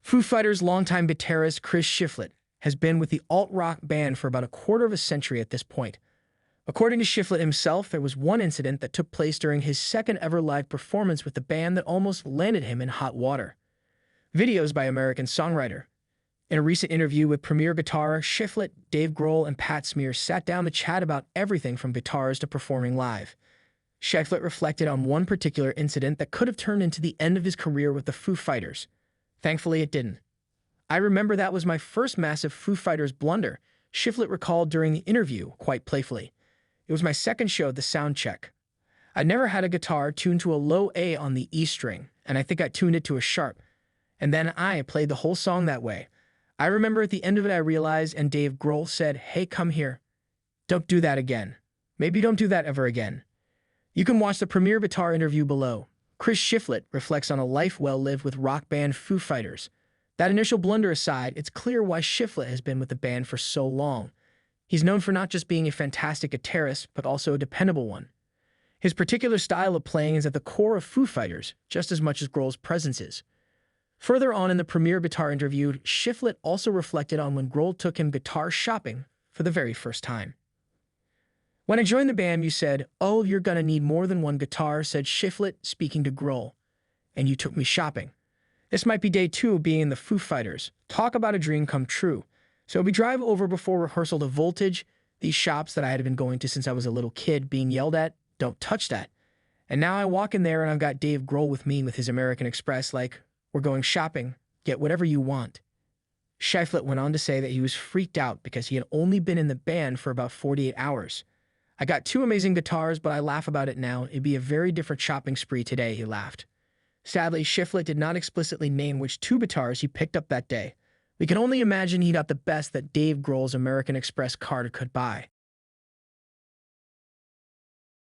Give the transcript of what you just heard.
Foo Fighters' longtime guitarist Chris Shiflett has been with the alt-rock band for about a quarter of a century at this point. According to Shiflett himself, there was one incident that took place during his second ever live performance with the band that almost landed him in hot water. Videos by American songwriter. In a recent interview with premier guitar, Shiflett, Dave Grohl, and Pat Smear sat down to chat about everything from guitars to performing live. Shiflett reflected on one particular incident that could have turned into the end of his career with the Foo Fighters. Thankfully, it didn't. "I remember that was my first massive Foo Fighters blunder," Shiflett recalled during the interview, quite playfully. "It was my second show at the sound check. I never had a guitar tuned to a low A on the E string, and I think I tuned it to a sharp. And then I played the whole song that way. I remember at the end of it I realized, and Dave Grohl said, 'Hey, come here. Don't do that again. Maybe don't do that ever again.'" You can watch the premiere guitar interview below. Chris Shiflett reflects on a life well lived with rock band Foo Fighters. That initial blunder aside, it's clear why Shiflett has been with the band for so long. He's known for not just being a fantastic guitarist, but also a dependable one. His particular style of playing is at the core of Foo Fighters, just as much as Grohl's presence is. Further on in the premiere guitar interview, Shiflett also reflected on when Grohl took him guitar shopping for the very first time. "When I joined the band, you said, 'Oh, you're gonna need more than one guitar,'" said Shiflett, speaking to Grohl. "And you took me shopping. This might be day 2 of being in the Foo Fighters. Talk about a dream come true. So we drive over before rehearsal to Voltage, these shops that I had been going to since I was a little kid, being yelled at, 'Don't touch that.' And now I walk in there and I've got Dave Grohl with me with his American Express like, 'We're going shopping. Get whatever you want.'" Shiflett went on to say that he was freaked out because he had only been in the band for about 48 hours. "I got 2 amazing guitars, but I laugh about it now. It'd be a very different shopping spree today," he laughed. Sadly, Shiflett did not explicitly name which 2 guitars he picked up that day. We can only imagine he got the best that Dave Grohl's American Express card could buy.